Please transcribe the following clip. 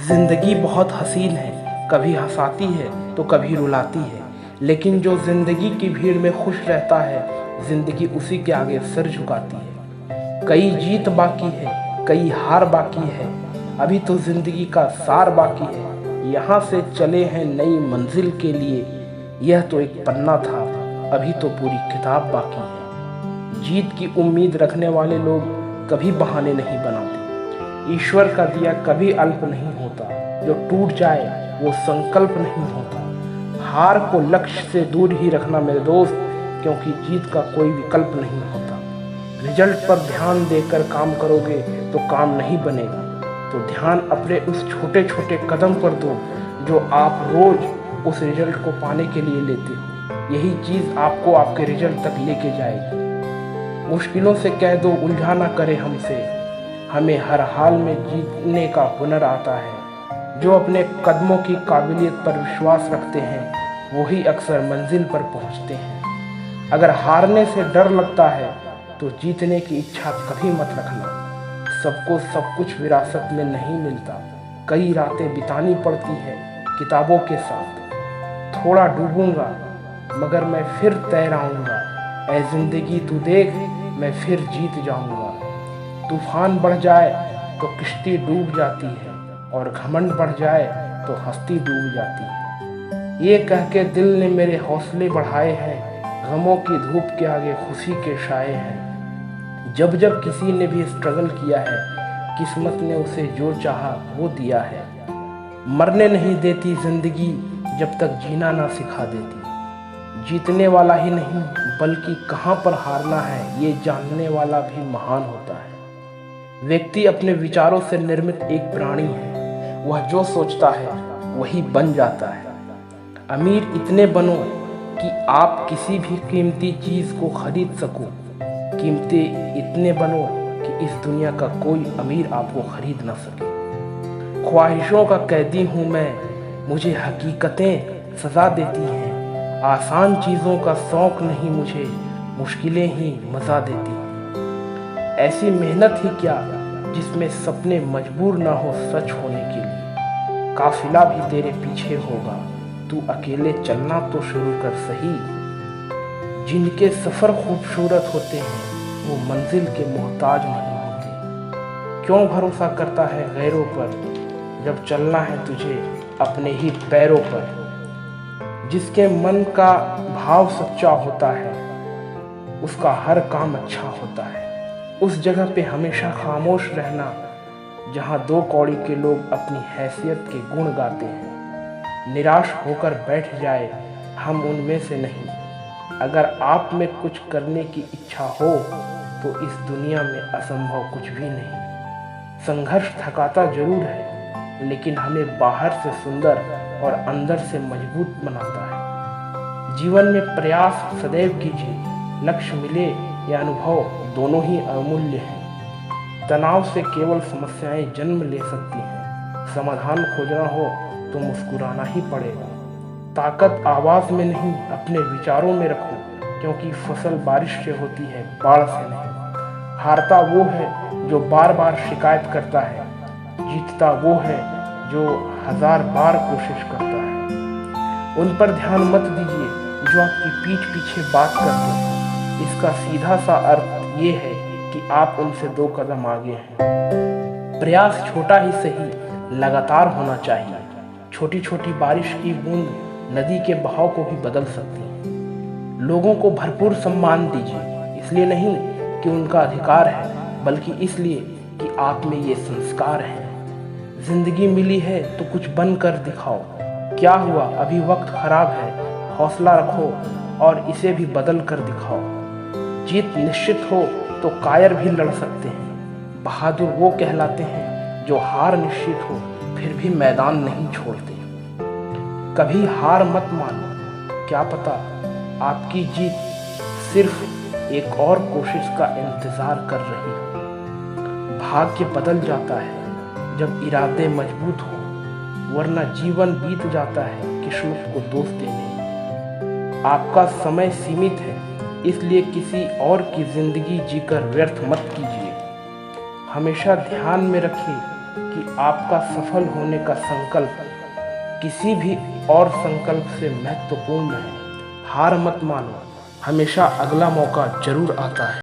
जिंदगी बहुत हसीन है, कभी हंसाती है तो कभी रुलाती है, लेकिन जो जिंदगी की भीड़ में खुश रहता है, जिंदगी उसी के आगे सर झुकाती है। कई जीत बाकी है, कई हार बाकी है, अभी तो जिंदगी का सार बाकी है। यहाँ से चले हैं नई मंजिल के लिए, यह तो एक पन्ना था, अभी तो पूरी किताब बाकी है। जीत की उम्मीद रखने वाले लोग कभी बहाने नहीं बनाते। ईश्वर का दिया कभी अल्प नहीं होता, जो टूट जाए वो संकल्प नहीं होता। हार को लक्ष्य से दूर ही रखना मेरे दोस्त, क्योंकि जीत का कोई विकल्प नहीं होता। रिजल्ट पर ध्यान देकर काम करोगे तो काम नहीं बनेगा, तो ध्यान अपने उस छोटे छोटे कदम पर दो जो आप रोज उस रिजल्ट को पाने के लिए लेते हो। यही चीज़ आपको आपके रिजल्ट तक लेके जाएगी। मुश्किलों से कह दो उलझा ना करे हमसे, हमें हर हाल में जीतने का हुनर आता है। जो अपने कदमों की काबिलियत पर विश्वास रखते हैं वही अक्सर मंजिल पर पहुंचते हैं। अगर हारने से डर लगता है तो जीतने की इच्छा कभी मत रखना। सबको सब कुछ विरासत में नहीं मिलता, कई रातें बितानी पड़ती है किताबों के साथ। थोड़ा डूबूंगा मगर मैं फिर तैर आऊँगा, ऐ जिंदगी तू देख मैं फिर जीत जाऊँगा। तूफान बढ़ जाए तो किश्ती डूब जाती है, और घमंड बढ़ जाए तो हस्ती डूब जाती है। ये कह के दिल ने मेरे हौसले बढ़ाए हैं, गमों की धूप के आगे खुशी के साए हैं। जब जब किसी ने भी स्ट्रगल किया है, किस्मत ने उसे जो चाहा वो दिया है। मरने नहीं देती जिंदगी जब तक जीना ना सिखा देती। जीतने वाला ही नहीं बल्कि कहाँ पर हारना है ये जानने वाला भी महान होता है। व्यक्ति अपने विचारों से निर्मित एक प्राणी है, वह जो सोचता है वही बन जाता है। अमीर इतने बनो कि आप किसी भी कीमती चीज़ को खरीद सको, कीमती इतने बनो कि इस दुनिया का कोई अमीर आपको खरीद ना सके। ख्वाहिशों का कैदी हूँ मैं, मुझे हकीकतें सजा देती हैं। आसान चीज़ों का शौक नहीं मुझे, मुश्किलें ही मज़ा देती हैं। ऐसी मेहनत ही क्या जिसमें सपने मजबूर ना हो सच होने के लिए। काफिला भी तेरे पीछे होगा, तू अकेले चलना तो शुरू कर सही। जिनके सफ़र खूबसूरत होते हैं वो मंजिल के मोहताज नहीं होते। क्यों भरोसा करता है गैरों पर जब चलना है तुझे अपने ही पैरों पर। जिसके मन का भाव सच्चा होता है उसका हर काम अच्छा होता है। उस जगह पे हमेशा खामोश रहना जहाँ दो कौड़ी के लोग अपनी हैसियत के गुण गाते हैं। निराश होकर बैठ जाए हम उनमें से नहीं। अगर आप में कुछ करने की इच्छा हो तो इस दुनिया में असंभव कुछ भी नहीं। संघर्ष थकाता जरूर है, लेकिन हमें बाहर से सुंदर और अंदर से मजबूत बनाता है। जीवन में प्रयास सदैव कीजिए, लक्ष्य मिले या अनुभव दोनों ही अमूल्य हैं। तनाव से केवल समस्याएं जन्म ले सकती हैं। समाधान खोजना हो तो मुस्कुराना ही पड़ेगा। ताकत आवाज़ में नहीं अपने विचारों में रखो, क्योंकि फसल बारिश से होती है बाढ़ से नहीं। हारता वो है जो बार बार शिकायत करता है, जीतता वो है जो 1000 बार कोशिश करता है। उन पर ध्यान मत दीजिए जो आपकी पीठ पीछे बात करते हैं। इसका सीधा सा अर्थ ये है कि आप उनसे 2 कदम आगे हैं। प्रयास छोटा ही सही लगातार होना चाहिए। छोटी छोटी बारिश की बूंद नदी के बहाव को भी बदल सकती है। लोगों को भरपूर सम्मान दीजिए, इसलिए नहीं कि उनका अधिकार है, बल्कि इसलिए कि आप में ये संस्कार है। जिंदगी मिली है तो कुछ बन कर दिखाओ। क्या हुआ, अभी वक्त खराब है, हौसला रखो और इसे भी बदल कर दिखाओ। जीत निश्चित हो तो कायर भी लड़ सकते हैं। बहादुर वो कहलाते हैं जो हार निश्चित हो फिर भी मैदान नहीं छोड़ते। कभी हार मत मानो, क्या पता आपकी जीत सिर्फ एक और कोशिश का इंतजार कर रही हो। भाग्य बदल जाता है जब इरादे मजबूत हो, वरना जीवन बीत जाता है किस्मत को दोष देने। आपका समय सीमित है, इसलिए किसी और की जिंदगी जीकर व्यर्थ मत कीजिए। हमेशा ध्यान में रखें कि कि आपका सफल होने का संकल्प किसी भी और संकल्प से महत्वपूर्ण है। हार मत मानो, हमेशा अगला मौका जरूर आता है।